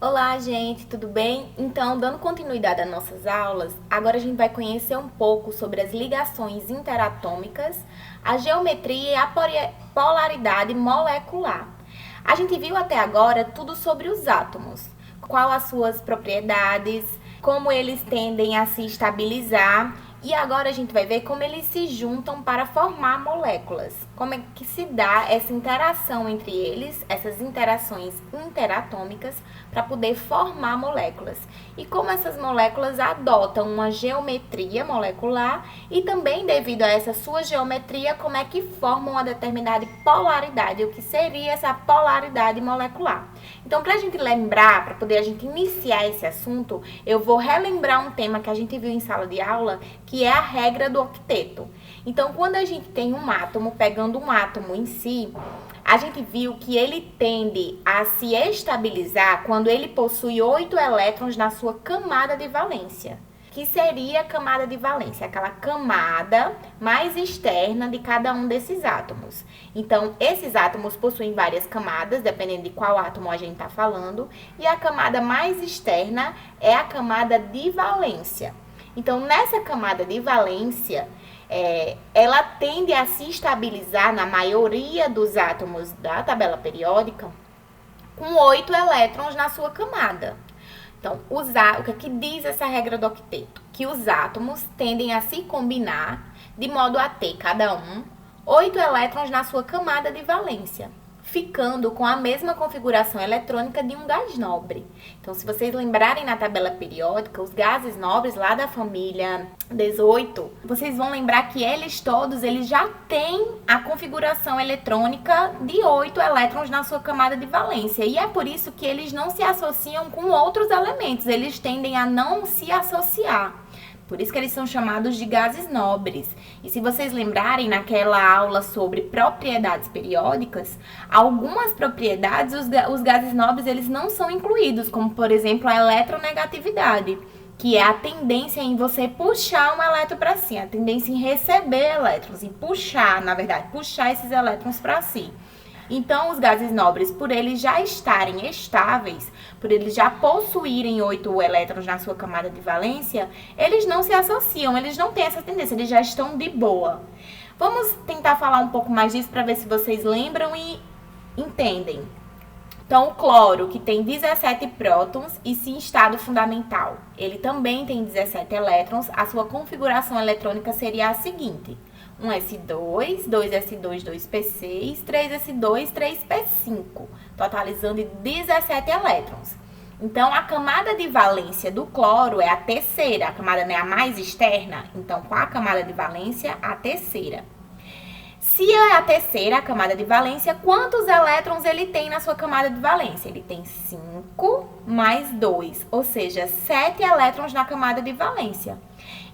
Olá, gente, tudo bem? Então, dando continuidade às nossas aulas, agora a gente vai conhecer um pouco sobre as ligações interatômicas, a geometria e a polaridade molecular. A gente viu até agora tudo sobre os átomos, qual as suas propriedades, como eles tendem a se estabilizar. E agora a gente vai ver como eles se juntam para formar moléculas. Como é que se dá essa interação entre eles, essas interações interatômicas, para poder formar moléculas. E como essas moléculas adotam uma geometria molecular e também, devido a essa sua geometria, como é que formam uma determinada polaridade, o que seria essa polaridade molecular. Então, para a gente lembrar, para poder a gente iniciar esse assunto, eu vou relembrar um tema que a gente viu em sala de aula, que é a regra do octeto. Então, quando a gente tem um átomo, pegando um átomo em si, a gente viu que ele tende a se estabilizar quando ele possui 8 elétrons na sua camada de valência. Que seria a camada de valência, aquela camada mais externa de cada um desses átomos. Então, esses átomos possuem várias camadas, dependendo de qual átomo a gente está falando, e a camada mais externa é a camada de valência. Então, nessa camada de valência, ela tende a se estabilizar na maioria dos átomos da tabela periódica com 8 elétrons na sua camada. Então, o que diz essa regra do octeto? Que os átomos tendem a se combinar de modo a ter cada um 8 elétrons na sua camada de valência, ficando com a mesma configuração eletrônica de um gás nobre. Então, se vocês lembrarem na tabela periódica, os gases nobres lá da família 18, vocês vão lembrar que eles já têm a configuração eletrônica de 8 elétrons na sua camada de valência. E é por isso que eles não se associam com outros elementos, eles tendem a não se associar. Por isso que eles são chamados de gases nobres. E se vocês lembrarem naquela aula sobre propriedades periódicas, algumas propriedades os gases nobres eles não são incluídos, como por exemplo a eletronegatividade, que é a tendência em você puxar um elétron para si, a tendência em receber elétrons, em puxar, na verdade, puxar esses elétrons para si. Então, os gases nobres, por eles já estarem estáveis, por eles já possuírem 8 elétrons na sua camada de valência, eles não se associam, eles não têm essa tendência, eles já estão de boa. Vamos tentar falar um pouco mais disso para ver se vocês lembram e entendem. Então, o cloro, que tem 17 prótons e se em estado fundamental, ele também tem 17 elétrons, a sua configuração eletrônica seria a seguinte: 1s2, 2s2, 2p6, 3s2, 3p5, totalizando 17 elétrons. Então, a camada de valência do cloro é a terceira, a camada não é a mais externa, então, com a camada de valência, a terceira. Se é a terceira, a camada de valência, quantos elétrons ele tem na sua camada de valência? Ele tem 5 mais 2, ou seja, 7 elétrons na camada de valência.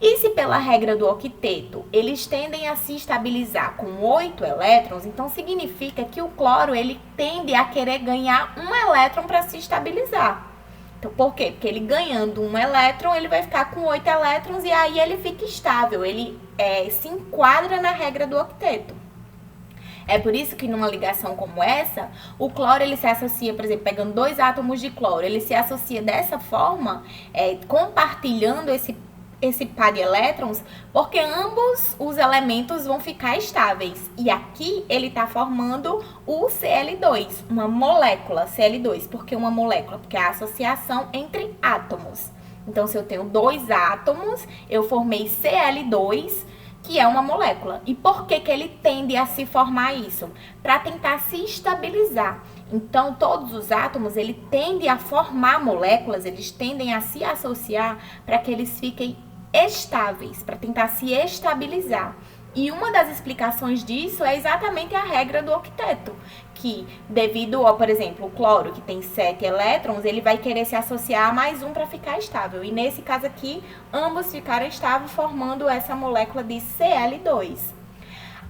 E se pela regra do octeto, eles tendem a se estabilizar com 8 elétrons, então significa que o cloro ele tende a querer ganhar um elétron para se estabilizar. Então, por quê? Porque ele ganhando um elétron, ele vai ficar com 8 elétrons e aí ele fica estável, ele se enquadra na regra do octeto. É por isso que numa ligação como essa, o cloro ele se associa, por exemplo, pegando 2 átomos de cloro, ele se associa dessa forma, compartilhando esse par de elétrons, porque ambos os elementos vão ficar estáveis. E aqui ele está formando o Cl2, uma molécula Cl2. Por que uma molécula? Porque é a associação entre átomos. Então, se eu tenho 2 átomos, eu formei Cl2, que é uma molécula. E por que ele tende a se formar isso? Para tentar se estabilizar. Então, todos os átomos, ele tendem a formar moléculas, eles tendem a se associar para que eles fiquem estáveis, para tentar se estabilizar. E uma das explicações disso é exatamente a regra do octeto, que devido ao, por exemplo, o cloro, que tem 7 elétrons, ele vai querer se associar a mais um para ficar estável. E nesse caso aqui, ambos ficaram estáveis, formando essa molécula de Cl2.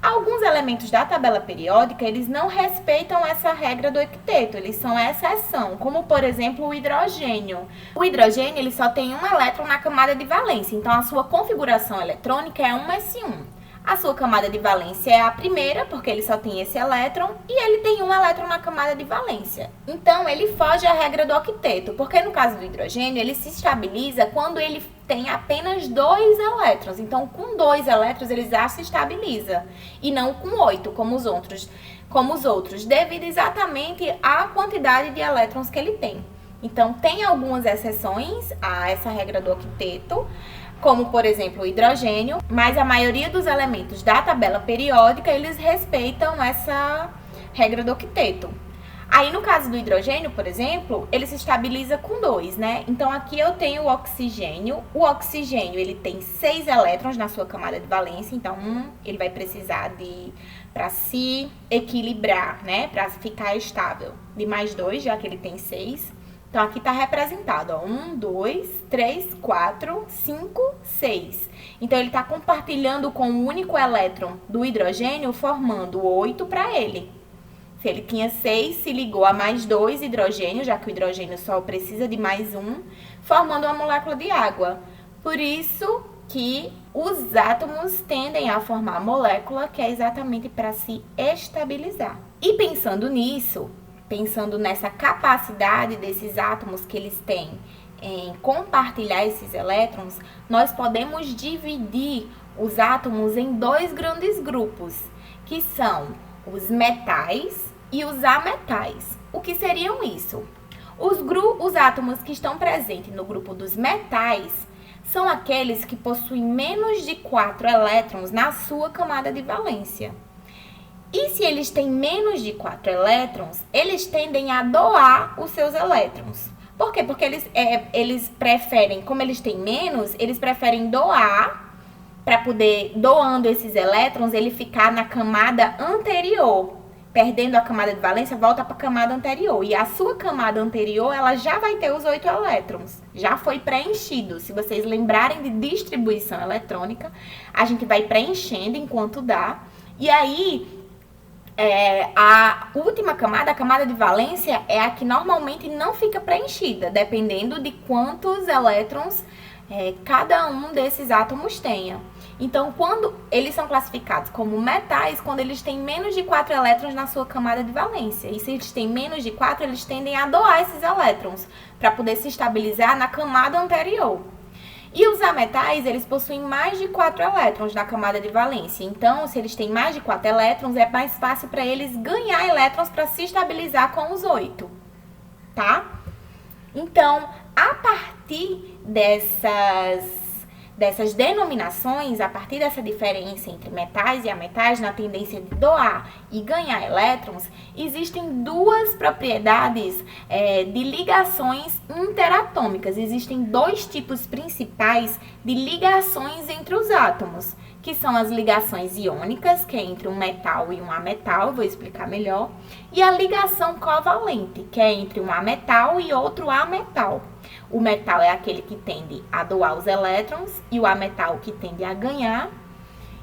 Alguns elementos da tabela periódica, eles não respeitam essa regra do octeto, eles são exceção, como por exemplo o hidrogênio. O hidrogênio, ele só tem um elétron na camada de valência, então a sua configuração eletrônica é 1s1. A sua camada de valência é a primeira, porque ele só tem esse elétron, e ele tem um elétron na camada de valência. Então, ele foge à regra do octeto, porque no caso do hidrogênio, ele se estabiliza quando ele tem apenas 2 elétrons. Então, com 2 elétrons, ele já se estabiliza, e não com 8, como os outros, devido exatamente à quantidade de elétrons que ele tem. Então, tem algumas exceções a essa regra do octeto, como, por exemplo, o hidrogênio, mas a maioria dos elementos da tabela periódica, eles respeitam essa regra do octeto. Aí, no caso do hidrogênio, por exemplo, ele se estabiliza com 2, né? Então, aqui eu tenho o oxigênio. O oxigênio, ele tem 6 elétrons na sua camada de valência, então, ele vai precisar para se equilibrar, né? Para ficar estável, de mais 2, já que ele tem 6. Então, aqui está representado, ó, 1, 2, 3, 4, 5, 6. Então, ele está compartilhando com o único elétron do hidrogênio, formando 8 para ele. Se ele tinha 6, se ligou a mais 2 hidrogênio, já que o hidrogênio só precisa de mais 1, formando uma molécula de água. Por isso que os átomos tendem a formar molécula, que é exatamente para se estabilizar. E pensando nisso, pensando nessa capacidade desses átomos que eles têm em compartilhar esses elétrons, nós podemos dividir os átomos em 2 grandes grupos, que são os metais e os ametais. O que seriam isso? Os átomos que estão presentes no grupo dos metais são aqueles que possuem menos de 4 elétrons na sua camada de valência. E se eles têm menos de 4 elétrons, eles tendem a doar os seus elétrons. Por quê? Porque eles preferem, como eles têm menos, eles preferem doar, para poder, doando esses elétrons, ele ficar na camada anterior. Perdendo a camada de valência, volta para a camada anterior. E a sua camada anterior, ela já vai ter os 8 elétrons. Já foi preenchido. Se vocês lembrarem de distribuição eletrônica, a gente vai preenchendo enquanto dá. E aí, a última camada, a camada de valência, é a que normalmente não fica preenchida, dependendo de quantos elétrons cada um desses átomos tenha. Então, quando eles são classificados como metais, quando eles têm menos de 4 elétrons na sua camada de valência. E se eles têm menos de 4, eles tendem a doar esses elétrons para poder se estabilizar na camada anterior. E os ametais, eles possuem mais de 4 elétrons na camada de valência. Então, se eles têm mais de 4 elétrons, é mais fácil para eles ganhar elétrons para se estabilizar com os 8, tá? Então, a partir dessas denominações, a partir dessa diferença entre metais e ametais na tendência de doar e ganhar elétrons, existem 2 propriedades de ligações interatômicas. Existem 2 tipos principais de ligações entre os átomos, que são as ligações iônicas, que é entre um metal e um ametal, vou explicar melhor, e a ligação covalente, que é entre um ametal e outro ametal. O metal é aquele que tende a doar os elétrons e o ametal que tende a ganhar.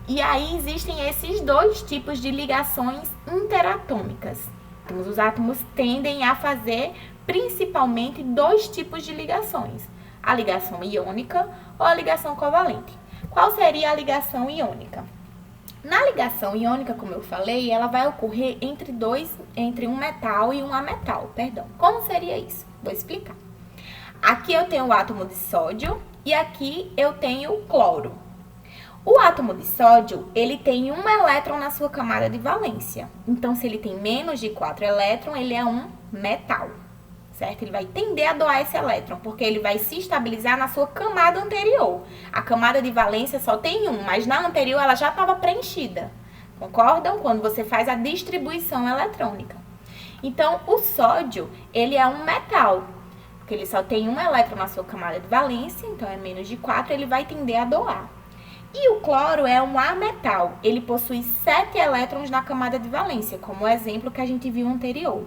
E aí existem esses 2 tipos de ligações interatômicas. Então, os átomos tendem a fazer principalmente 2 tipos de ligações: a ligação iônica ou a ligação covalente. Qual seria a ligação iônica? Na ligação iônica, como eu falei, ela vai ocorrer entre um metal e um ametal, perdão. Como seria isso? Vou explicar. Aqui eu tenho o átomo de sódio e aqui eu tenho o cloro. O átomo de sódio, ele tem 1 elétron na sua camada de valência. Então, se ele tem menos de 4 elétrons, ele é um metal, certo? Ele vai tender a doar esse elétron, porque ele vai se estabilizar na sua camada anterior. A camada de valência só tem 1, mas na anterior ela já estava preenchida. Concordam? Quando você faz a distribuição eletrônica. Então, o sódio, ele é um metal, porque ele só tem 1 elétron na sua camada de valência, então é menos de 4, ele vai tender a doar. E o cloro é um ametal, ele possui 7 elétrons na camada de valência, como o exemplo que a gente viu anterior.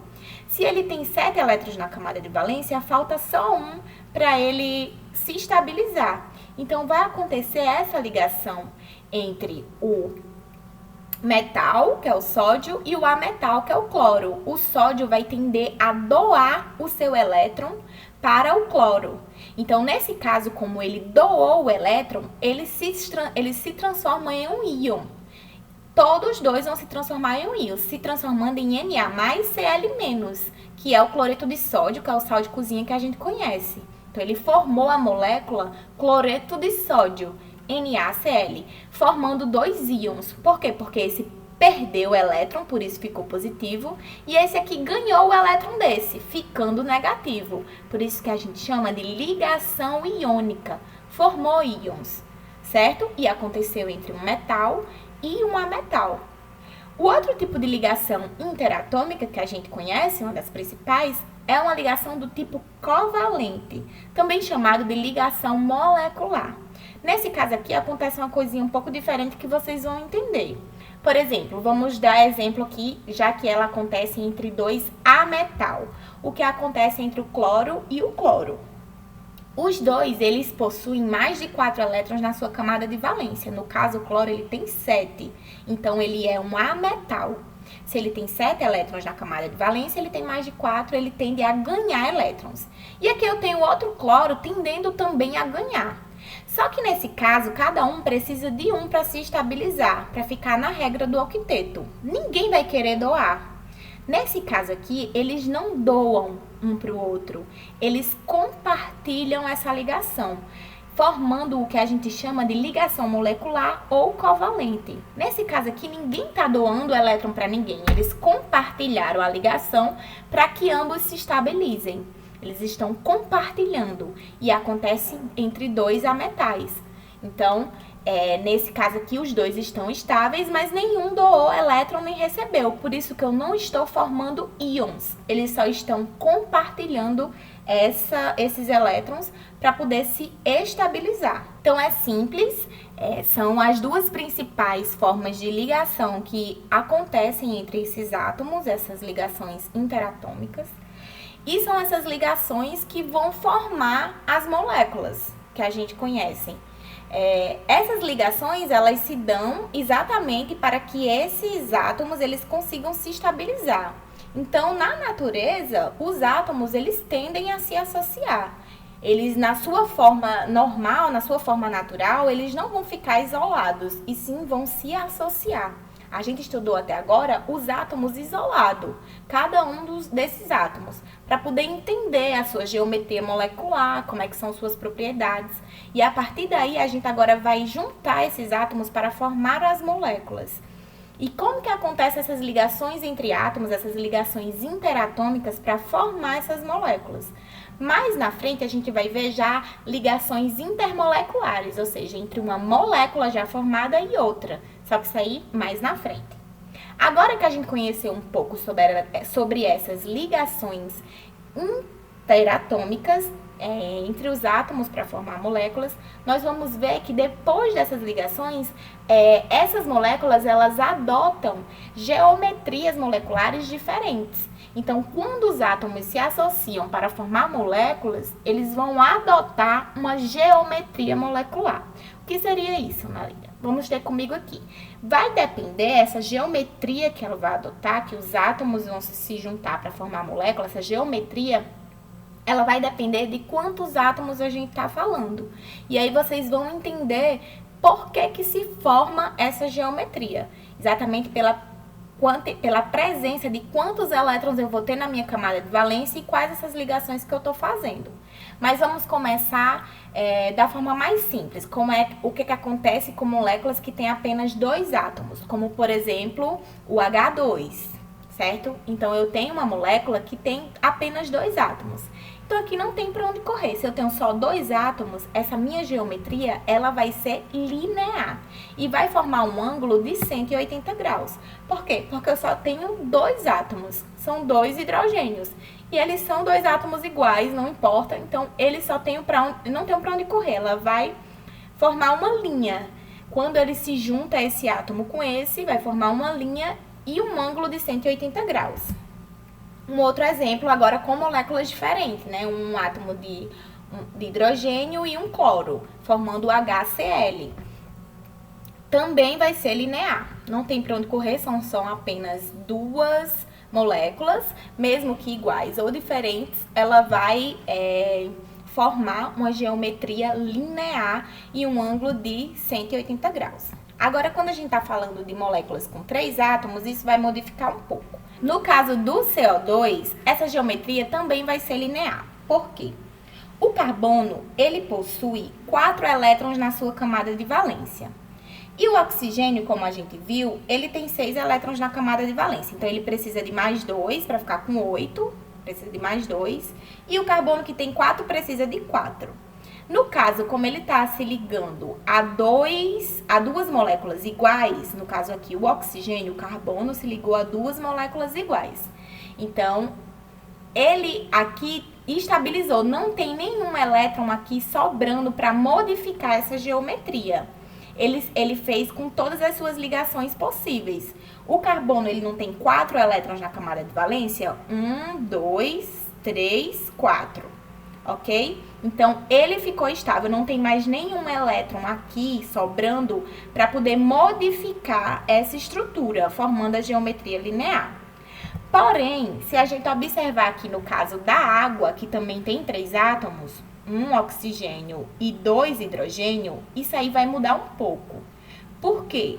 Se ele tem 7 elétrons na camada de valência, falta só 1 para ele se estabilizar. Então, vai acontecer essa ligação entre o metal, que é o sódio, e o ametal, que é o cloro. O sódio vai tender a doar o seu elétron para o cloro. Então, nesse caso, como ele doou o elétron, ele se transforma em um íon. todos dois vão se transformar em um íon, se transformando em Na mais Cl-, que é o cloreto de sódio, que é o sal de cozinha que a gente conhece. Então, ele formou a molécula cloreto de sódio, NaCl, formando dois íons. Por quê? Porque esse perdeu o elétron, por isso ficou positivo, e esse aqui ganhou o elétron desse, ficando negativo. Por isso que a gente chama de ligação iônica. Formou íons, certo? E aconteceu entre um metal e um ametal. O outro tipo de ligação interatômica que a gente conhece, uma das principais, é uma ligação do tipo covalente, também chamado de ligação molecular. Nesse caso aqui, acontece uma coisinha um pouco diferente que vocês vão entender. Por exemplo, vamos dar exemplo aqui, já que ela acontece entre dois ametal. O que acontece entre o cloro e o cloro. Os dois, eles possuem mais de 4 elétrons na sua camada de valência. No caso, o cloro, ele tem 7. Então, ele é um ametal. Se ele tem 7 elétrons na camada de valência, ele tem mais de 4, ele tende a ganhar elétrons. E aqui eu tenho outro cloro tendendo também a ganhar. Só que nesse caso, cada um precisa de um para se estabilizar, para ficar na regra do octeto. Ninguém vai querer doar. Nesse caso aqui, eles não doam um para o outro, eles compartilham essa ligação, formando o que a gente chama de ligação molecular ou covalente. Nesse caso aqui, ninguém está doando o elétron para ninguém, eles compartilharam a ligação para que ambos se estabilizem. Eles estão compartilhando e acontece entre dois ametais. Então, nesse caso aqui, os dois estão estáveis, mas nenhum doou elétron nem recebeu. Por isso que eu não estou formando íons. Eles só estão compartilhando esses elétrons para poder se estabilizar. Então, é simples. São as duas principais formas de ligação que acontecem entre esses átomos, essas ligações interatômicas. E são essas ligações que vão formar as moléculas que a gente conhece. Essas ligações, elas se dão exatamente para que esses átomos, eles consigam se estabilizar. Então, na natureza, os átomos, eles tendem a se associar. Eles, na sua forma normal, na sua forma natural, eles não vão ficar isolados, e sim vão se associar. A gente estudou até agora os átomos isolados, cada um desses átomos, para poder entender a sua geometria molecular, como é que são suas propriedades. E a partir daí, a gente agora vai juntar esses átomos para formar as moléculas. E como que acontecem essas ligações entre átomos, essas ligações interatômicas para formar essas moléculas? Mais na frente, a gente vai ver já ligações intermoleculares, ou seja, entre uma molécula já formada e outra. Só que isso aí mais na frente. Agora que a gente conheceu um pouco sobre essas ligações interatômicas entre os átomos para formar moléculas, nós vamos ver que depois dessas ligações, essas moléculas elas adotam geometrias moleculares diferentes. Então, quando os átomos se associam para formar moléculas, eles vão adotar uma geometria molecular. O que seria isso, Maria? Vamos ter comigo aqui. Vai depender essa geometria que ela vai adotar, que os átomos vão se juntar para formar a molécula, essa geometria, ela vai depender de quantos átomos a gente está falando. E aí vocês vão entender por que se forma essa geometria. Exatamente pela presença de quantos elétrons eu vou ter na minha camada de valência e quais essas ligações que eu estou fazendo. Mas vamos começar da forma mais simples, o que acontece com moléculas que têm apenas 2 átomos, como por exemplo o H2, certo? Então eu tenho uma molécula que tem apenas 2 átomos. Então aqui não tem para onde correr. Se eu tenho só 2 átomos, essa minha geometria ela vai ser linear e vai formar um ângulo de 180 graus. Por quê? Porque eu só tenho 2 átomos, são 2 hidrogênios. E eles são 2 átomos iguais, não importa. Então, eles não tem para onde correr. Ela vai formar uma linha. Quando ele se junta esse átomo com esse, vai formar uma linha e um ângulo de 180 graus. Um outro exemplo agora com moléculas diferentes, né? Um átomo de hidrogênio e um cloro, formando o HCl. Também vai ser linear. Não tem para onde correr, são apenas 2 moléculas, mesmo que iguais ou diferentes, ela vai formar uma geometria linear e um ângulo de 180 graus. Agora, quando a gente está falando de moléculas com 3 átomos, isso vai modificar um pouco. No caso do CO2, essa geometria também vai ser linear. Por quê? O carbono, ele possui 4 elétrons na sua camada de valência. E o oxigênio, como a gente viu, ele tem 6 elétrons na camada de valência. Então, ele precisa de mais 2 para ficar com 8. Precisa de mais 2. E o carbono, que tem 4, precisa de 4. No caso, como ele está se ligando a duas moléculas iguais, no caso aqui, o oxigênio, o carbono, se ligou a 2 moléculas iguais. Então, ele aqui estabilizou. Não tem nenhum elétron aqui sobrando para modificar essa geometria. Ele fez com todas as suas ligações possíveis. O carbono, ele não tem 4 elétrons na camada de valência? 1, 2, 3, 4. Ok? Então, ele ficou estável. Não tem mais nenhum elétron aqui sobrando para poder modificar essa estrutura, formando a geometria linear. Porém, se a gente observar aqui no caso da água, que também tem 3 átomos, 1 oxigênio e 2 hidrogênio, isso aí vai mudar um pouco. Por quê?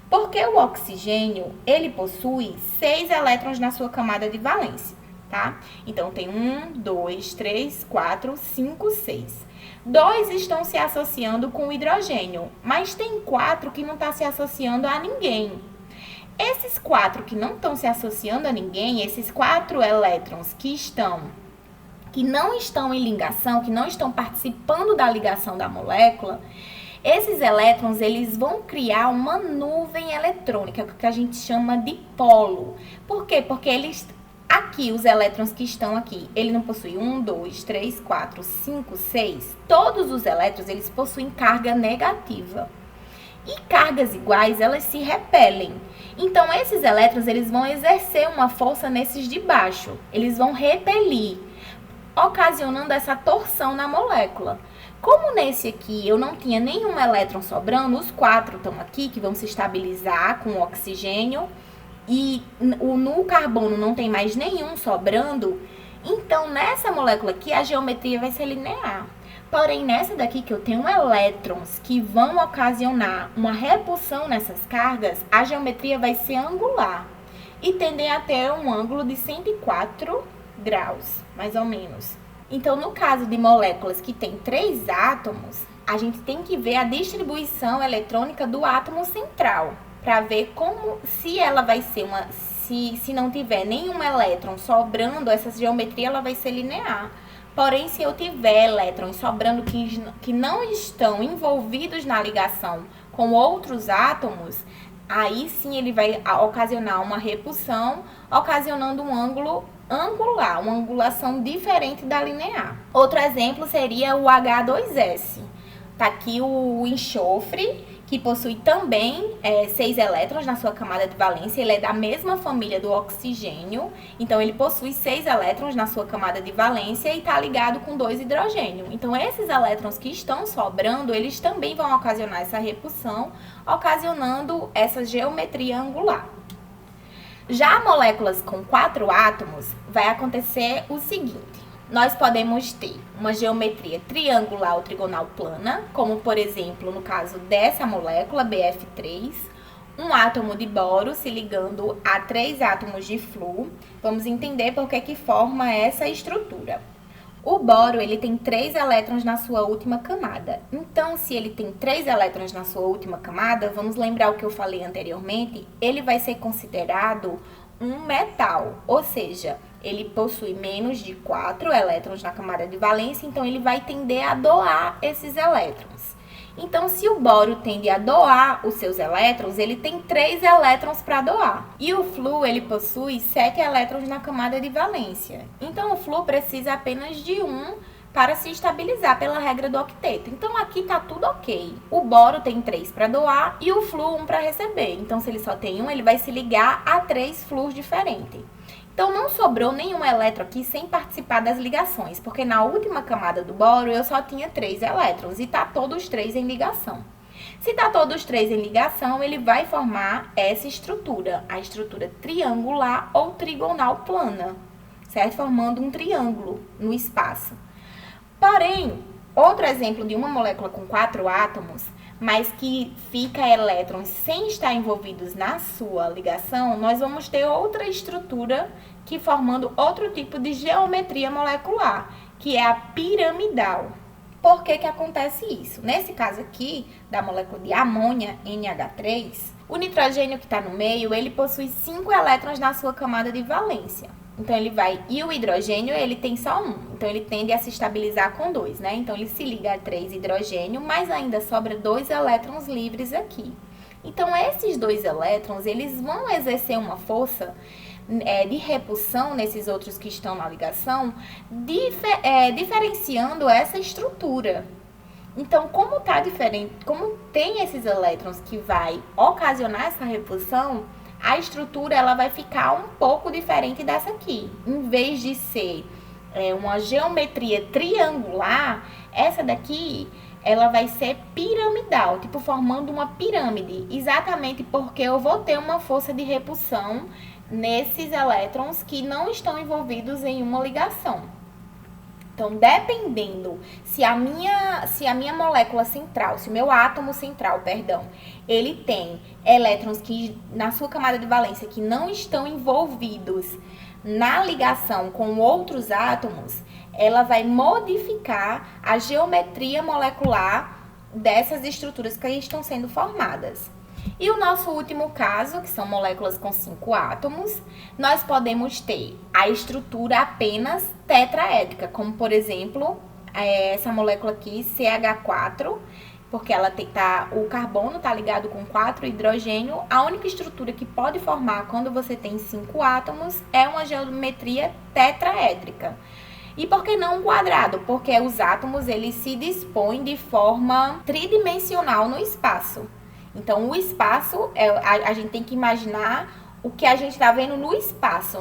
Porque o oxigênio, ele possui 6 elétrons na sua camada de valência, tá? Então, tem 1, 2, 3, 4, 5, 6. 2 estão se associando com o hidrogênio, mas tem 4 que não estão se associando a ninguém. Esses 4 que não estão se associando a ninguém, esses 4 elétrons que não estão em ligação, que não estão participando da ligação da molécula, esses elétrons, eles vão criar uma nuvem eletrônica, que a gente chama de polo. Por quê? Porque aqui, os elétrons que estão aqui, ele não possui 1, 2, 3, 4, 5, 6. Todos os elétrons, eles possuem carga negativa. E cargas iguais, elas se repelem. Então, esses elétrons, eles vão exercer uma força nesses de baixo. Eles vão repelir, ocasionando essa torção na molécula. Como nesse aqui eu não tinha nenhum elétron sobrando, os 4 estão aqui, que vão se estabilizar com o oxigênio, e no carbono não tem mais nenhum sobrando, então nessa molécula aqui a geometria vai ser linear. Porém, nessa daqui que eu tenho elétrons que vão ocasionar uma repulsão nessas cargas, a geometria vai ser angular e tender a ter um ângulo de 104 graus, mais ou menos. Então, no caso de moléculas que têm 3 átomos, a gente tem que ver a distribuição eletrônica do átomo central, para ver se ela vai ser se não tiver nenhum elétron sobrando, essa geometria ela vai ser linear. Porém, se eu tiver elétrons sobrando que não estão envolvidos na ligação com outros átomos, aí sim ele vai ocasionar uma repulsão, ocasionando um ângulo angular, uma angulação diferente da linear. Outro exemplo seria o H2S. Tá aqui o enxofre, que possui também 6 elétrons na sua camada de valência. Ele é da mesma família do oxigênio, então ele possui 6 elétrons na sua camada de valência e está ligado com 2 hidrogênio. Então, esses elétrons que estão sobrando, eles também vão ocasionar essa repulsão, ocasionando essa geometria angular. Já moléculas com 4 átomos, vai acontecer o seguinte. Nós podemos ter uma geometria triangular ou trigonal plana, como, por exemplo, no caso dessa molécula, BF3, um átomo de boro se ligando a 3 átomos de flúor. Vamos entender por que forma essa estrutura. O boro, ele tem 3 elétrons na sua última camada. Então, se ele tem 3 elétrons na sua última camada, vamos lembrar o que eu falei anteriormente, ele vai ser considerado um metal, ou seja, ele possui menos de 4 elétrons na camada de valência, então ele vai tender a doar esses elétrons. Então, se o boro tende a doar os seus elétrons, ele tem 3 elétrons para doar. E o flúor, ele possui 7 elétrons na camada de valência. Então, o flúor precisa apenas de 1 para se estabilizar pela regra do octeto. Então, aqui tá tudo ok. O boro tem 3 para doar e o flúor 1 para receber. Então, se ele só tem 1, ele vai se ligar a 3 flúors diferentes. Então, não sobrou nenhum elétron aqui sem participar das ligações, porque na última camada do boro eu só tinha 3 elétrons e tá todos 3 em ligação. Se tá todos 3 em ligação, ele vai formar essa estrutura, a estrutura triangular ou trigonal plana, certo? Formando um triângulo no espaço. Porém, outro exemplo de uma molécula com 4 átomos mas que fica elétrons sem estar envolvidos na sua ligação, nós vamos ter outra estrutura que formando outro tipo de geometria molecular, que é a piramidal. Por que que acontece isso? Nesse caso aqui, da molécula de amônia, NH3, o nitrogênio que está no meio, ele possui 5 elétrons na sua camada de valência. Então, e o hidrogênio, ele tem só um. Então, ele tende a se estabilizar com 2, né? Então, ele se liga a 3 hidrogênio, mas ainda sobra 2 elétrons livres aqui. Então, esses 2 elétrons, eles vão exercer uma força de repulsão nesses outros que estão na ligação, diferenciando essa estrutura. Então, como tá diferente, como tem esses elétrons que vai ocasionar essa repulsão, a estrutura ela vai ficar um pouco diferente dessa aqui. Em vez de ser uma geometria triangular, essa daqui ela vai ser piramidal, tipo formando uma pirâmide, exatamente porque eu vou ter uma força de repulsão nesses elétrons que não estão envolvidos em uma ligação. Então, dependendo se a minha molécula central, se o meu átomo central, perdão, ele tem elétrons que na sua camada de valência que não estão envolvidos na ligação com outros átomos, ela vai modificar a geometria molecular dessas estruturas que estão sendo formadas. E o nosso último caso, que são moléculas com 5 átomos, nós podemos ter a estrutura apenas tetraédrica, como por exemplo, essa molécula aqui, CH4, porque o carbono está ligado com 4 hidrogênio. A única estrutura que pode formar quando você tem 5 átomos é uma geometria tetraédrica. E por que não um quadrado? Porque os átomos eles se dispõem de forma tridimensional no espaço. Então, o espaço, a gente tem que imaginar o que a gente está vendo no espaço.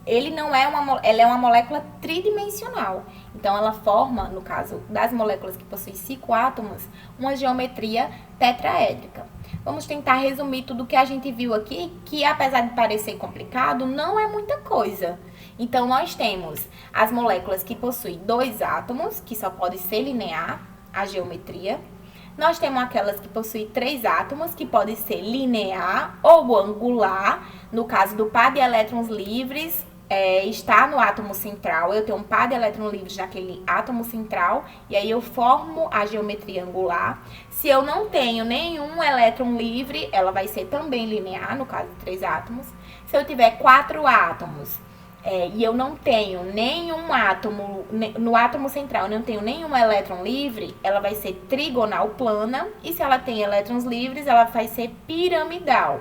Ela é uma molécula tridimensional. Então, ela forma, no caso das moléculas que possuem 5 átomos, uma geometria tetraédrica. Vamos tentar resumir tudo o que a gente viu aqui, que apesar de parecer complicado, não é muita coisa. Então, nós temos as moléculas que possuem 2 átomos, que só pode ser linear, a geometria. Nós temos aquelas que possuem 3 átomos, que pode ser linear ou angular. No caso do par de elétrons livres, está no átomo central. Eu tenho um par de elétrons livres naquele átomo central, e aí eu formo a geometria angular. Se eu não tenho nenhum elétron livre, ela vai ser também linear, no caso de 3 átomos. Se eu tiver 4 átomos, e eu não tenho nenhum átomo, no átomo central eu não tenho nenhum elétron livre, ela vai ser trigonal plana, e se ela tem elétrons livres, ela vai ser piramidal,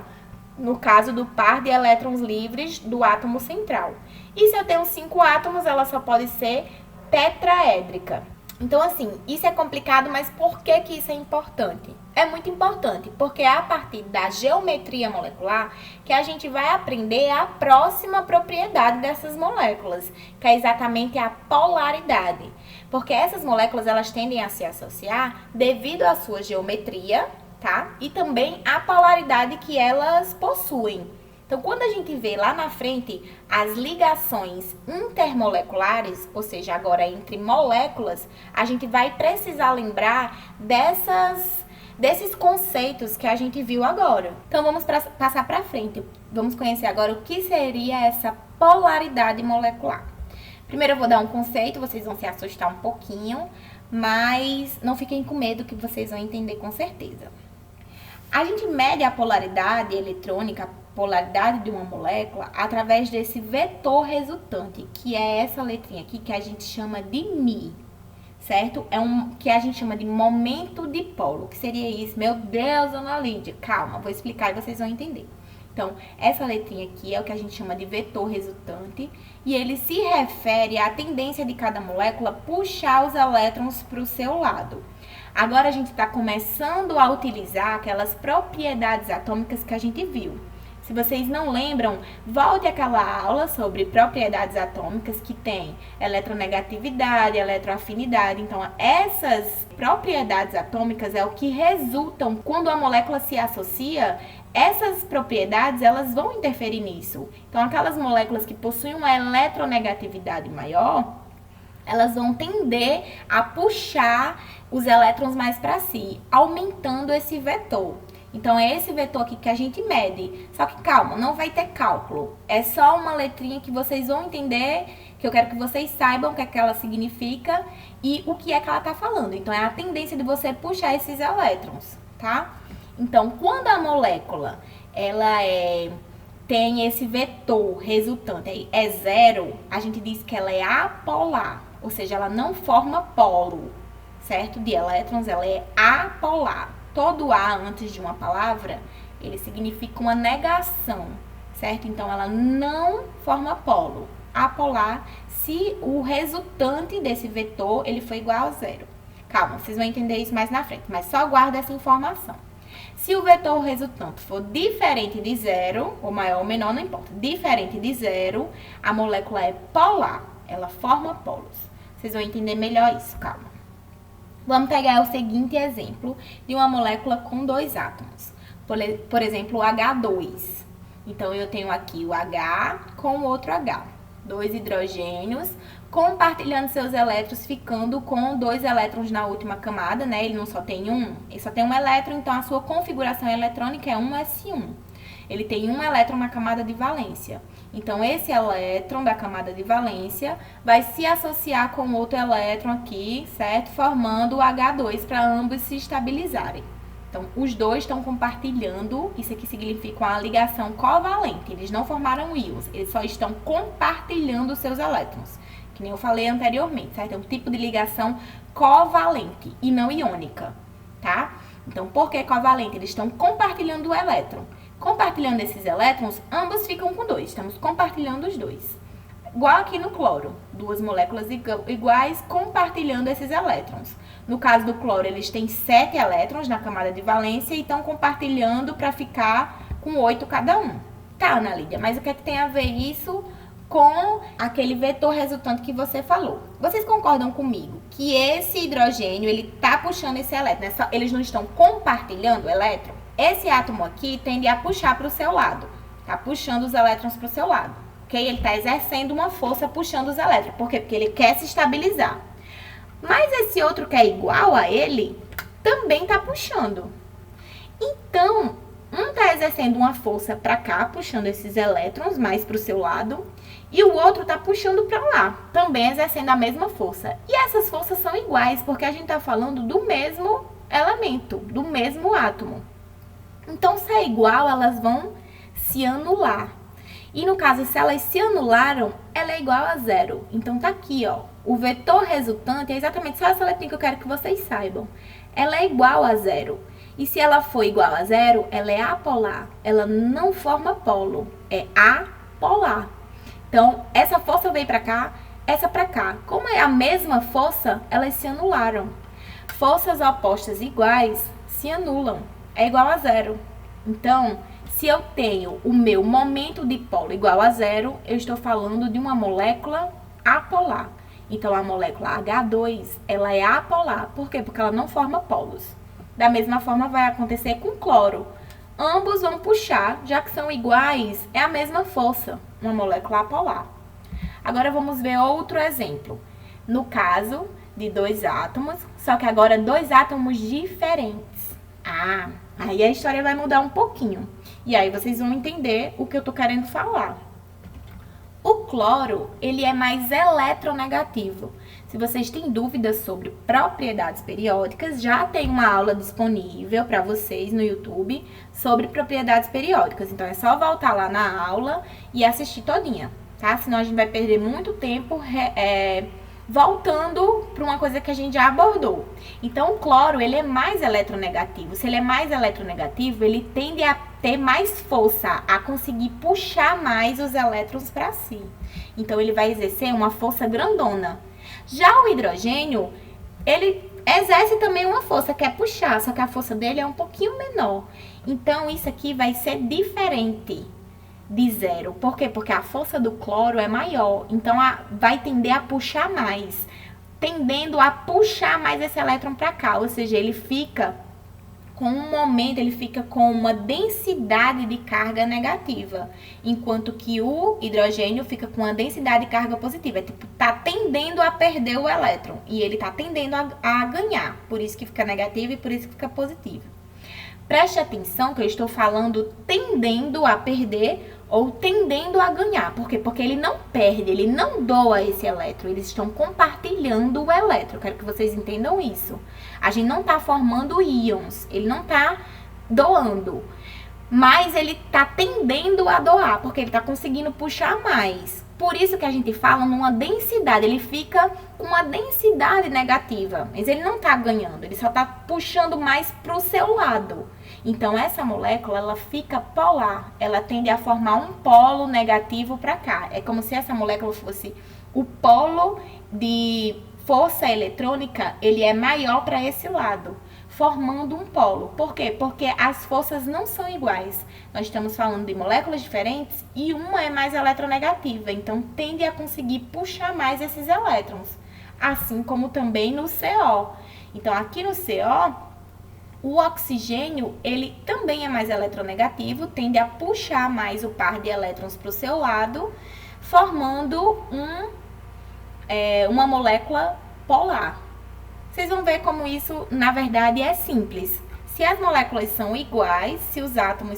no caso do par de elétrons livres do átomo central. E se eu tenho 5 átomos, ela só pode ser tetraédrica. Então, assim, isso é complicado, mas por que que isso é importante? É muito importante, porque é a partir da geometria molecular que a gente vai aprender a próxima propriedade dessas moléculas, que é exatamente a polaridade. Porque essas moléculas, elas tendem a se associar devido à sua geometria, tá? E também a polaridade que elas possuem. Então, quando a gente vê lá na frente as ligações intermoleculares, ou seja, agora entre moléculas, a gente vai precisar lembrar desses conceitos que a gente viu agora. Então, vamos passar para frente. Vamos conhecer agora o que seria essa polaridade molecular. Primeiro eu vou dar um conceito, vocês vão se assustar um pouquinho, mas não fiquem com medo que vocês vão entender com certeza. A gente mede a polaridade eletrônica, a polaridade de uma molécula, através desse vetor resultante, que é essa letrinha aqui que a gente chama de μ, certo? Que a gente chama de momento dipolo. O que seria isso? Meu Deus, Ana Lídia, calma, vou explicar e vocês vão entender. Então, essa letrinha aqui é o que a gente chama de vetor resultante, e ele se refere à tendência de cada molécula puxar os elétrons para o seu lado. Agora a gente está começando a utilizar aquelas propriedades atômicas que a gente viu. Se vocês não lembram, volte àquela aula sobre propriedades atômicas que tem eletronegatividade, eletroafinidade. Então, essas propriedades atômicas é o que resultam quando a molécula se associa. Essas propriedades, elas vão interferir nisso. Então, aquelas moléculas que possuem uma eletronegatividade maior, elas vão tender a puxar os elétrons mais para si, aumentando esse vetor. Então, é esse vetor aqui que a gente mede. Só que calma, não vai ter cálculo. É só uma letrinha que vocês vão entender, que eu quero que vocês saibam o que é que ela significa e o que é que ela está falando. Então, é a tendência de você puxar esses elétrons, tá? Então, quando a molécula ela tem esse vetor resultante é zero, a gente diz que ela é apolar, ou seja, ela não forma polo, certo? De elétrons, ela é apolar. Todo A antes de uma palavra, ele significa uma negação, certo? Então, ela não forma polo. Apolar, se o resultante desse vetor, ele for igual a zero. Calma, vocês vão entender isso mais na frente, mas só guarda essa informação. Se o vetor resultante for diferente de zero, ou maior ou menor, não importa, diferente de zero, a molécula é polar, ela forma polos. Vocês vão entender melhor isso, calma. Vamos pegar o seguinte exemplo de uma molécula com dois átomos. Por exemplo, o H2. Então, eu tenho aqui o H com o outro H. Dois hidrogênios compartilhando seus elétrons, ficando com dois elétrons na última camada, né? Ele não só tem um, ele só tem um elétron, então a sua configuração eletrônica é 1s1. Ele tem um elétron na camada de valência. Então, esse elétron da camada de valência vai se associar com outro elétron aqui, certo? Formando o H2 para ambos se estabilizarem. Então, os dois estão compartilhando, isso aqui significa uma ligação covalente. Eles não formaram íons, eles só estão compartilhando seus elétrons. Que nem eu falei anteriormente, certo? É um tipo de ligação covalente e não iônica, tá? Então, por que covalente? Eles estão compartilhando o elétron. Compartilhando esses elétrons, ambos ficam com dois. Estamos compartilhando os dois. Igual aqui no cloro. Duas moléculas iguais compartilhando esses elétrons. No caso do cloro, eles têm 7 elétrons na camada de valência e estão compartilhando para ficar com 8 cada um. Tá, Ana Lídia, mas o que é que tem a ver isso com aquele vetor resultante que você falou? Vocês concordam comigo que esse hidrogênio, ele tá puxando esse elétron, né? Eles não estão compartilhando o elétron? Esse átomo aqui tende a puxar para o seu lado, tá puxando os elétrons para o seu lado, ok? Ele está exercendo uma força puxando os elétrons, por quê? Porque ele quer se estabilizar. Mas esse outro que é igual a ele, também está puxando. Então, um está exercendo uma força para cá, puxando esses elétrons mais para o seu lado, e o outro está puxando para lá, também exercendo a mesma força. E essas forças são iguais, porque a gente está falando do mesmo elemento, do mesmo átomo. Então, se é igual, elas vão se anular. E no caso, se elas se anularam, ela é igual a zero. Então, tá aqui, ó. O vetor resultante é exatamente só essa letrinha que eu quero que vocês saibam. Ela é igual a zero. E se ela for igual a zero, ela é apolar. Ela não forma polo. É apolar. Então, essa força veio pra cá, essa pra cá. Como é a mesma força, elas se anularam. Forças opostas iguais se anulam. É igual a zero. Então, se eu tenho o meu momento dipolo igual a zero, eu estou falando de uma molécula apolar. Então, a molécula H2, ela é apolar. Por quê? Porque ela não forma polos. Da mesma forma, vai acontecer com cloro. Ambos vão puxar, já que são iguais, é a mesma força, uma molécula apolar. Agora, vamos ver outro exemplo. No caso de dois átomos, só que agora dois átomos diferentes. Aí a história vai mudar um pouquinho. E aí vocês vão entender o que eu tô querendo falar. O cloro, ele é mais eletronegativo. Se vocês têm dúvidas sobre propriedades periódicas, já tem uma aula disponível para vocês no YouTube sobre propriedades periódicas. Então, é só voltar lá na aula e assistir todinha, tá? Senão a gente vai perder muito tempo voltando para uma coisa que a gente já abordou. Então, o cloro, ele é mais eletronegativo. Se ele é mais eletronegativo, ele tende a ter mais força, a conseguir puxar mais os elétrons para si. Então, ele vai exercer uma força grandona. Já o hidrogênio, ele exerce também uma força, que é puxar, só que a força dele é um pouquinho menor. Então, isso aqui vai ser diferente de zero. Por quê? Porque a força do cloro é maior. Então, vai tender a puxar mais. Tendendo a puxar mais esse elétron para cá. Ou seja, ele fica com um momento ele fica com uma densidade de carga negativa, enquanto que o hidrogênio fica com uma densidade de carga positiva. É tipo, tá tendendo a perder o elétron e ele tá tendendo a ganhar, por isso que fica negativo e por isso que fica positivo. Preste atenção que eu estou falando tendendo a perder ou tendendo a ganhar. Por quê? Porque ele não perde, ele não doa esse elétron. Eles estão compartilhando o elétron. Eu quero que vocês entendam isso. A gente não está formando íons, ele não está doando. Mas ele está tendendo a doar, porque ele está conseguindo puxar mais. Por isso que a gente fala numa densidade, ele fica com uma densidade negativa, mas ele não está ganhando, ele só está puxando mais para o seu lado. Então, essa molécula, ela fica polar, ela tende a formar um polo negativo para cá. É como se essa molécula fosse o polo de força eletrônica, ele é maior para esse lado, formando um polo. Por quê? Porque as forças não são iguais. Nós estamos falando de moléculas diferentes e uma é mais eletronegativa, então tende a conseguir puxar mais esses elétrons. Assim como também no CO. Então, aqui no CO, o oxigênio, ele também é mais eletronegativo, tende a puxar mais o par de elétrons para o seu lado, formando uma molécula polar. Vocês vão ver como isso, na verdade, é simples. Se as moléculas são iguais, se os átomos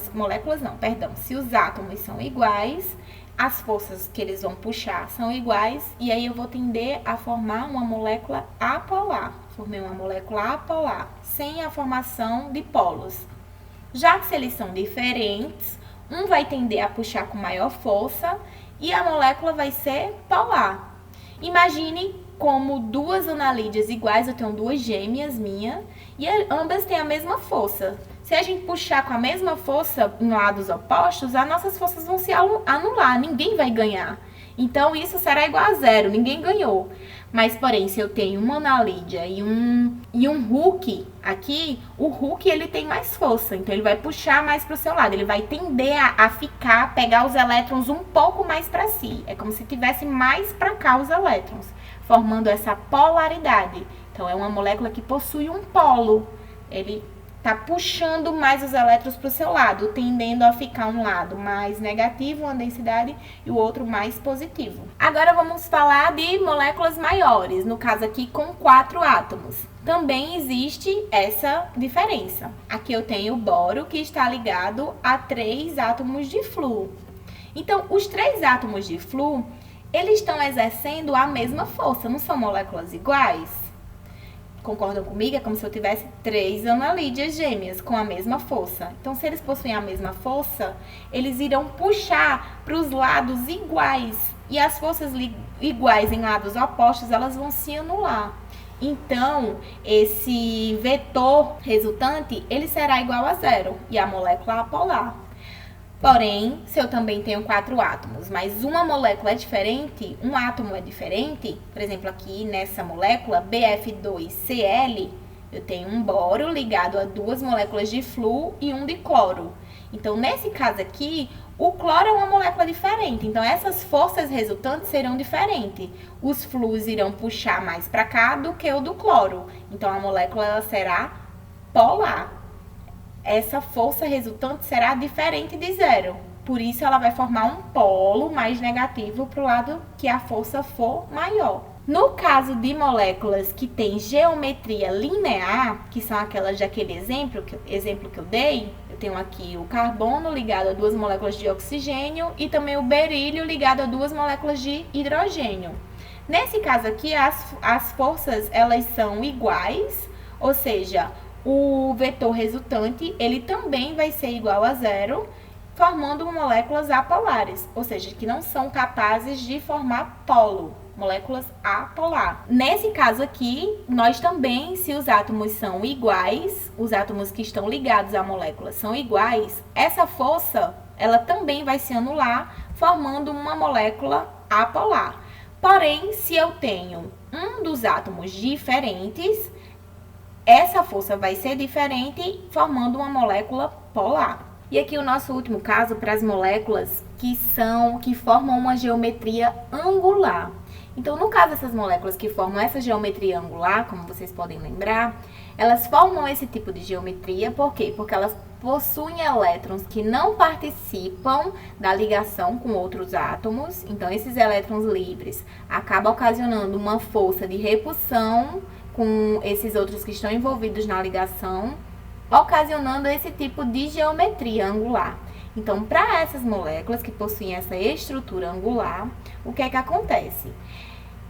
são iguais, as forças que eles vão puxar são iguais, e aí eu vou tender a formar uma molécula apolar. Formei uma molécula apolar, sem a formação de polos. Já que se eles são diferentes, um vai tender a puxar com maior força e a molécula vai ser polar. Imagine como duas analídeas iguais, eu tenho duas gêmeas minhas, e ambas têm a mesma força. Se a gente puxar com a mesma força em lados opostos, as nossas forças vão se anular, ninguém vai ganhar. Então, isso será igual a zero, ninguém ganhou. Mas, porém, se eu tenho uma analídea e um Hooke aqui, o Hooke ele tem mais força, então ele vai puxar mais para o seu lado, ele vai tender a pegar os elétrons um pouco mais para si. É como se tivesse mais para cá os elétrons, formando essa polaridade. Então, é uma molécula que possui um polo. Ele está puxando mais os elétrons para o seu lado, tendendo a ficar um lado mais negativo, uma densidade, e o outro mais positivo. Agora vamos falar de moléculas maiores, no caso aqui com 4 átomos. Também existe essa diferença. Aqui eu tenho o boro, que está ligado a 3 átomos de flúor. Então, os 3 átomos de flúor, eles estão exercendo a mesma força, não são moléculas iguais? Concordam comigo? É como se eu tivesse 3 analídeas gêmeas com a mesma força. Então, se eles possuem a mesma força, eles irão puxar para os lados iguais. E as forças iguais em lados opostos, elas vão se anular. Então, esse vetor resultante, ele será igual a zero. E a molécula apolar. Porém, se eu também tenho 4 átomos, mas uma molécula é diferente, um átomo é diferente, por exemplo, aqui nessa molécula BF2Cl, eu tenho um boro ligado a 2 moléculas de flúor e um de cloro. Então, nesse caso aqui, o cloro é uma molécula diferente, então essas forças resultantes serão diferentes. Os flúors irão puxar mais para cá do que o do cloro, então a molécula ela será polar. Essa força resultante será diferente de zero. Por isso, ela vai formar um polo mais negativo para o lado que a força for maior. No caso de moléculas que têm geometria linear, que são aquelas daquele exemplo que eu dei, eu tenho aqui o carbono ligado a 2 moléculas de oxigênio e também o berílio ligado a 2 moléculas de hidrogênio. Nesse caso aqui, as forças elas são iguais, ou seja, o vetor resultante, ele também vai ser igual a zero, formando moléculas apolares, ou seja, que não são capazes de formar polo, moléculas apolar. Nesse caso aqui, nós também, se os átomos são iguais, os átomos que estão ligados à molécula são iguais, essa força, ela também vai se anular, formando uma molécula apolar. Porém, se eu tenho um dos átomos diferentes, essa força vai ser diferente, formando uma molécula polar. E aqui o nosso último caso para as moléculas que formam uma geometria angular. Então, no caso dessas moléculas que formam essa geometria angular, como vocês podem lembrar, elas formam esse tipo de geometria, por quê? Porque elas possuem elétrons que não participam da ligação com outros átomos. Então, esses elétrons livres acabam ocasionando uma força de repulsão com esses outros que estão envolvidos na ligação, ocasionando esse tipo de geometria angular. Então, para essas moléculas que possuem essa estrutura angular, o que é que acontece?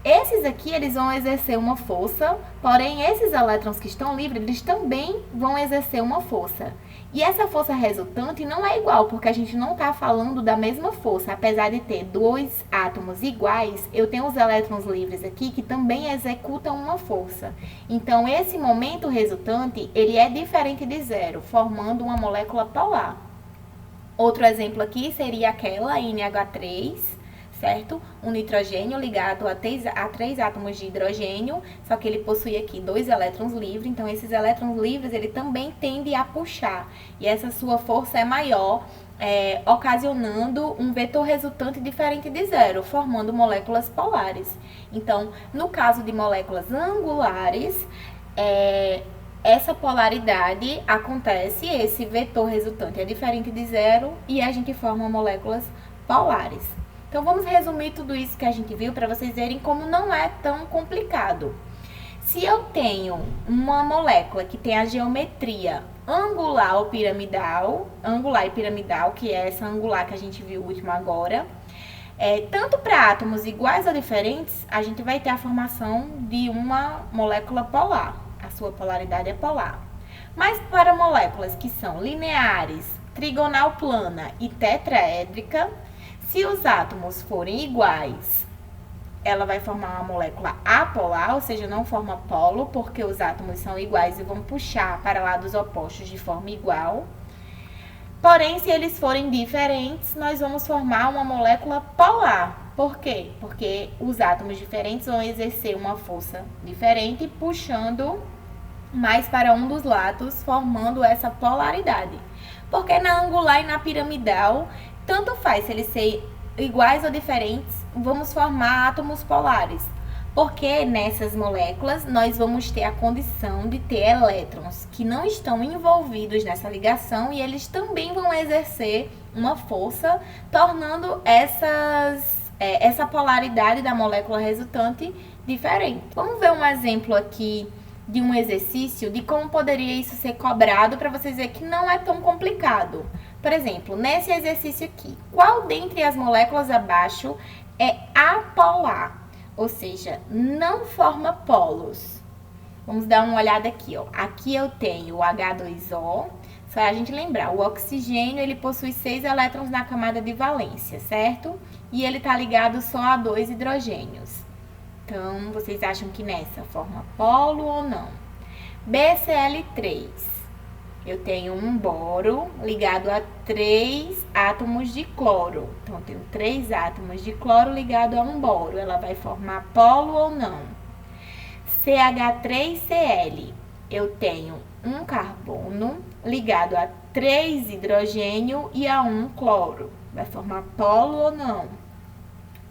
Esses aqui, eles vão exercer uma força, porém, esses elétrons que estão livres, eles também vão exercer uma força. E essa força resultante não é igual, porque a gente não está falando da mesma força. Apesar de ter dois átomos iguais, eu tenho os elétrons livres aqui que também executam uma força. Então, esse momento resultante, ele é diferente de zero, formando uma molécula polar. Outro exemplo aqui seria aquela NH3, certo? Um nitrogênio ligado a três átomos de hidrogênio, só que ele possui aqui dois elétrons livres, então esses elétrons livres ele também tende a puxar, e essa sua força é maior, ocasionando um vetor resultante diferente de zero, formando moléculas polares. Então, no caso de moléculas angulares, essa polaridade acontece, esse vetor resultante é diferente de zero e a gente forma moléculas polares. Então, vamos resumir tudo isso que a gente viu para vocês verem como não é tão complicado. Se eu tenho uma molécula que tem a geometria angular ou piramidal, angular e piramidal, que é essa angular que a gente viu o último agora, tanto para átomos iguais ou diferentes, a gente vai ter a formação de uma molécula polar. A sua polaridade é polar. Mas para moléculas que são lineares, trigonal plana e tetraédrica, se os átomos forem iguais, ela vai formar uma molécula apolar, ou seja, não forma polo, porque os átomos são iguais e vão puxar para lados opostos de forma igual. Porém, se eles forem diferentes, nós vamos formar uma molécula polar. Por quê? Porque os átomos diferentes vão exercer uma força diferente, puxando mais para um dos lados, formando essa polaridade. Porque na angular e na piramidal, tanto faz se eles serem iguais ou diferentes, vamos formar átomos polares. Porque nessas moléculas nós vamos ter a condição de ter elétrons que não estão envolvidos nessa ligação e eles também vão exercer uma força, tornando essa polaridade da molécula resultante diferente. Vamos ver um exemplo aqui de um exercício de como poderia isso ser cobrado para vocês verem que não é tão complicado. Por exemplo, nesse exercício aqui, qual dentre as moléculas abaixo é apolar? Ou seja, não forma polos. Vamos dar uma olhada aqui, ó. Aqui eu tenho o H2O. Só a gente lembrar, o oxigênio, ele possui 6 elétrons na camada de valência, certo? E ele tá ligado só a 2 hidrogênios. Então, vocês acham que nessa forma polo ou não? BCl3. Eu tenho um boro ligado a 3 átomos de cloro. Então, eu tenho 3 átomos de cloro ligado a um boro. Ela vai formar polo ou não? CH3Cl. Eu tenho um carbono ligado a 3 hidrogênio e a 1 cloro. Vai formar polo ou não?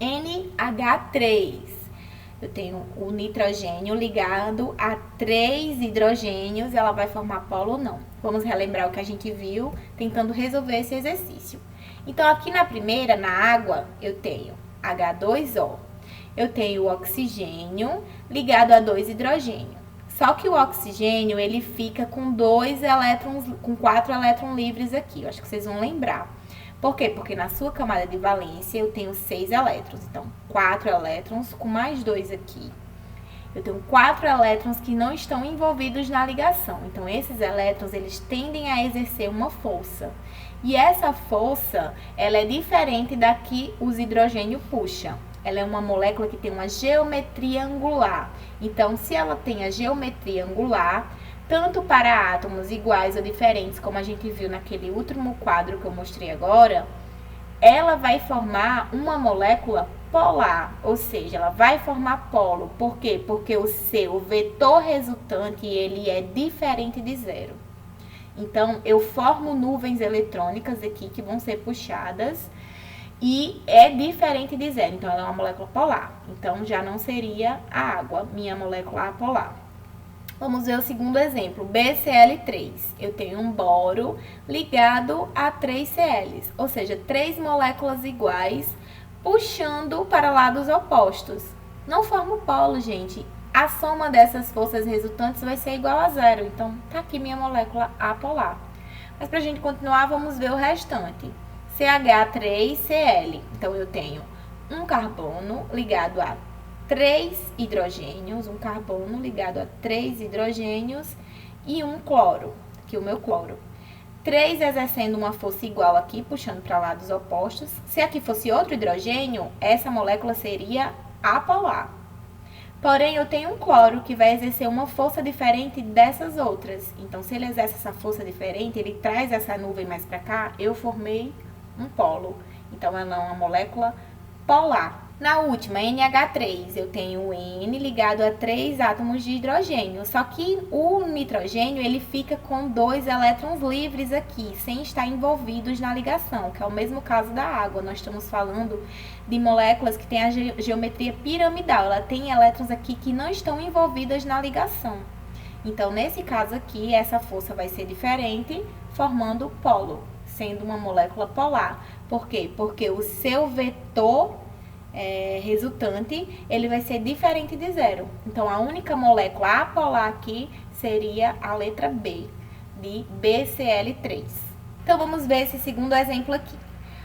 NH3. Eu tenho o nitrogênio ligado a 3 hidrogênios, ela vai formar polo ou não? Vamos relembrar o que a gente viu, tentando resolver esse exercício. Então, aqui na primeira, na água, eu tenho H2O. Eu tenho o oxigênio ligado a 2 hidrogênios. Só que o oxigênio, ele fica com 2 elétrons, com 4 elétrons livres aqui. Eu acho que vocês vão lembrar. Por quê? Porque na sua camada de valência eu tenho 6 elétrons. Então, 4 elétrons com mais 2 aqui. Eu tenho 4 elétrons que não estão envolvidos na ligação. Então, esses elétrons, eles tendem a exercer uma força. E essa força, ela é diferente da que os hidrogênios puxam. Ela é uma molécula que tem uma geometria angular. Então, se ela tem a geometria angular, tanto para átomos iguais ou diferentes, como a gente viu naquele último quadro que eu mostrei agora, ela vai formar uma molécula polar, ou seja, ela vai formar polo. Por quê? Porque o seu vetor resultante, ele é diferente de zero. Então, eu formo nuvens eletrônicas aqui que vão ser puxadas e é diferente de zero, então ela é uma molécula polar. Então já não seria a água, minha molécula apolar. Vamos ver o segundo exemplo, BCl3. Eu tenho um boro ligado a 3 Cls, ou seja, 3 moléculas iguais puxando para lados opostos. Não forma o polo, gente. A soma dessas forças resultantes vai ser igual a zero. Então, tá aqui minha molécula apolar. Mas para a gente continuar, vamos ver o restante. CH3Cl. Então, eu tenho um carbono ligado a 3 hidrogênios, um carbono ligado a 3 hidrogênios e um cloro, aqui o meu cloro. 3 exercendo uma força igual aqui, puxando para lados opostos. Se aqui fosse outro hidrogênio, essa molécula seria apolar. Porém, eu tenho um cloro que vai exercer uma força diferente dessas outras. Então, se ele exerce essa força diferente, ele traz essa nuvem mais para cá, eu formei um polo. Então, ela é uma molécula polar. Na última, NH3, eu tenho o N ligado a 3 átomos de hidrogênio. Só que o nitrogênio, ele fica com 2 elétrons livres aqui, sem estar envolvidos na ligação, que é o mesmo caso da água. Nós estamos falando de moléculas que têm a geometria piramidal. Ela tem elétrons aqui que não estão envolvidas na ligação. Então, nesse caso aqui, essa força vai ser diferente, formando polo, sendo uma molécula polar. Por quê? Porque o seu vetor resultante, ele vai ser diferente de zero. Então, a única molécula apolar aqui seria a letra B, de BCl3. Então, vamos ver esse segundo exemplo aqui.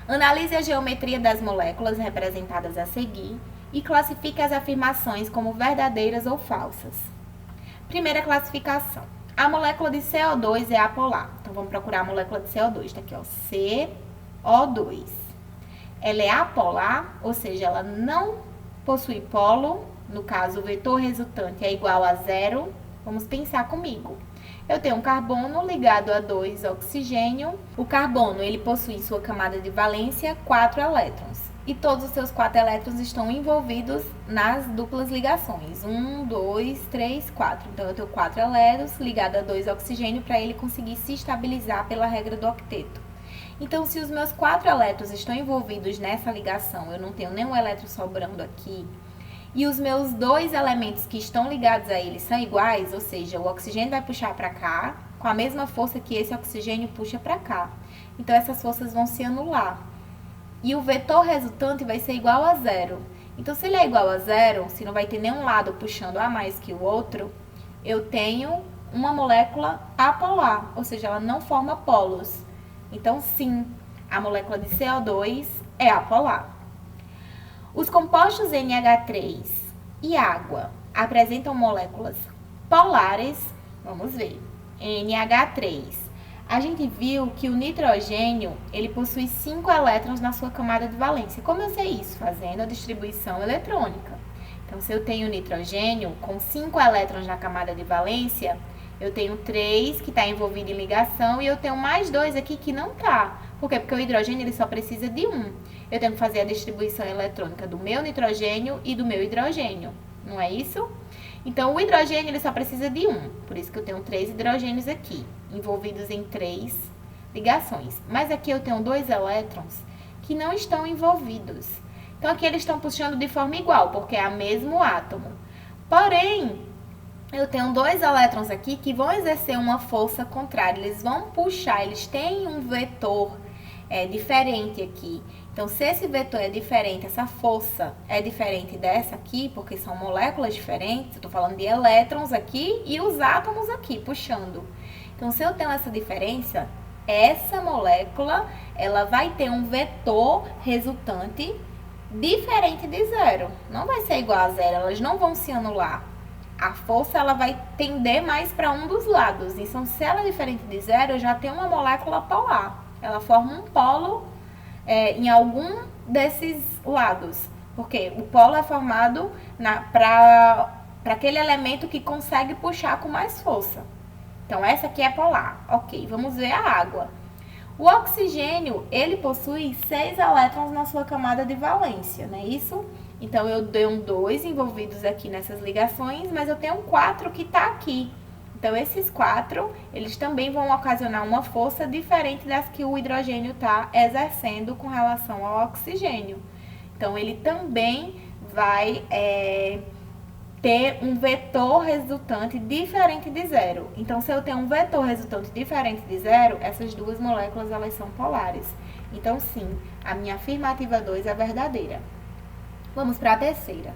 Analise a geometria das moléculas representadas a seguir e classifique as afirmações como verdadeiras ou falsas. Primeira classificação. A molécula de CO2 é apolar. Então, vamos procurar a molécula de CO2. Está aqui, ó, CO2. Ela é apolar, ou seja, ela não possui polo. No caso, o vetor resultante é igual a zero. Vamos pensar comigo. Eu tenho um carbono ligado a 2 oxigênio. O carbono, ele possui em sua camada de valência 4 elétrons. E todos os seus 4 elétrons estão envolvidos nas duplas ligações. 1, 2, 3, 4. Então, eu tenho 4 elétrons ligados a 2 oxigênio para ele conseguir se estabilizar pela regra do octeto. Então, se os meus 4 elétrons estão envolvidos nessa ligação, eu não tenho nenhum elétron sobrando aqui, e os meus 2 elementos que estão ligados a ele são iguais, ou seja, o oxigênio vai puxar para cá, com a mesma força que esse oxigênio puxa para cá. Então, essas forças vão se anular. E o vetor resultante vai ser igual a zero. Então, se ele é igual a zero, se não vai ter nenhum lado puxando a mais que o outro, eu tenho uma molécula apolar, ou seja, ela não forma polos. Então, sim, a molécula de CO2 é apolar. Os compostos NH3 e água apresentam moléculas polares. Vamos ver. NH3. A gente viu que o nitrogênio, ele possui 5 elétrons na sua camada de valência. Como eu sei isso? Fazendo a distribuição eletrônica. Então, se eu tenho nitrogênio com 5 elétrons na camada de valência, eu tenho 3 que está envolvido em ligação e eu tenho mais 2 aqui que não está. Por quê? Porque o hidrogênio ele só precisa de 1. Eu tenho que fazer a distribuição eletrônica do meu nitrogênio e do meu hidrogênio. Não é isso? Então, o hidrogênio ele só precisa de 1. Por isso que eu tenho 3 hidrogênios aqui, envolvidos em 3 ligações. Mas aqui eu tenho 2 elétrons que não estão envolvidos. Então, aqui eles estão puxando de forma igual, porque é o mesmo átomo. Porém, eu tenho 2 elétrons aqui que vão exercer uma força contrária. Eles vão puxar, eles têm um vetor diferente aqui. Então, se esse vetor é diferente, essa força é diferente dessa aqui, porque são moléculas diferentes, eu estou falando de elétrons aqui e os átomos aqui, puxando. Então, se eu tenho essa diferença, essa molécula, ela vai ter um vetor resultante diferente de zero. Não vai ser igual a zero, elas não vão se anular. A força, ela vai tender mais para um dos lados. Então, se ela é diferente de zero, eu já tenho uma molécula polar. Ela forma um polo em algum desses lados. Porque o polo é formado para aquele elemento que consegue puxar com mais força. Então, essa aqui é polar. Ok, vamos ver a água. O oxigênio, ele possui 6 elétrons na sua camada de valência, não é isso? Então, eu tenho 2 envolvidos aqui nessas ligações, mas eu tenho 4 que está aqui. Então, esses 4, eles também vão ocasionar uma força diferente das que o hidrogênio está exercendo com relação ao oxigênio. Então, ele também vai ter um vetor resultante diferente de zero. Então, se eu tenho um vetor resultante diferente de zero, essas duas moléculas elas são polares. Então, sim, a minha afirmativa 2 é verdadeira. Vamos para a terceira.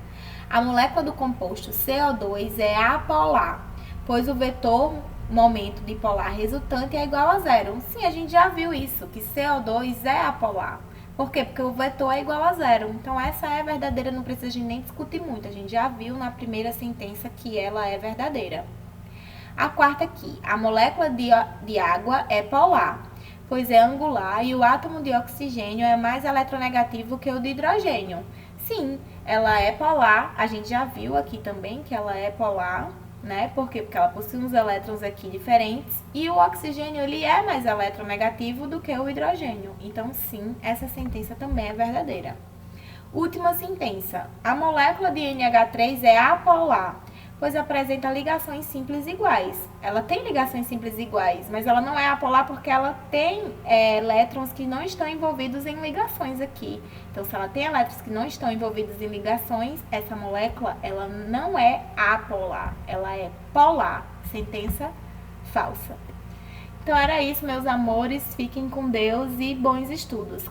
A molécula do composto CO2 é apolar, pois o vetor momento dipolar resultante é igual a zero. Sim, a gente já viu isso, que CO2 é apolar. Por quê? Porque o vetor é igual a zero. Então, essa é verdadeira, não precisa a gente nem discutir muito. A gente já viu na primeira sentença que ela é verdadeira. A quarta aqui, a molécula de água é polar, pois é angular e o átomo de oxigênio é mais eletronegativo que o de hidrogênio. Sim, ela é polar, a gente já viu aqui também que ela é polar, né? Por quê? Porque ela possui uns elétrons aqui diferentes e o oxigênio ele é mais eletronegativo do que o hidrogênio. Então, sim, essa sentença também é verdadeira. Última sentença. A molécula de NH3 é apolar, pois apresenta ligações simples iguais. Ela tem ligações simples iguais, mas ela não é apolar porque ela tem elétrons que não estão envolvidos em ligações aqui. Então, se ela tem elétrons que não estão envolvidos em ligações, essa molécula ela não é apolar, ela é polar. Sentença falsa. Então, era isso, meus amores. Fiquem com Deus e bons estudos.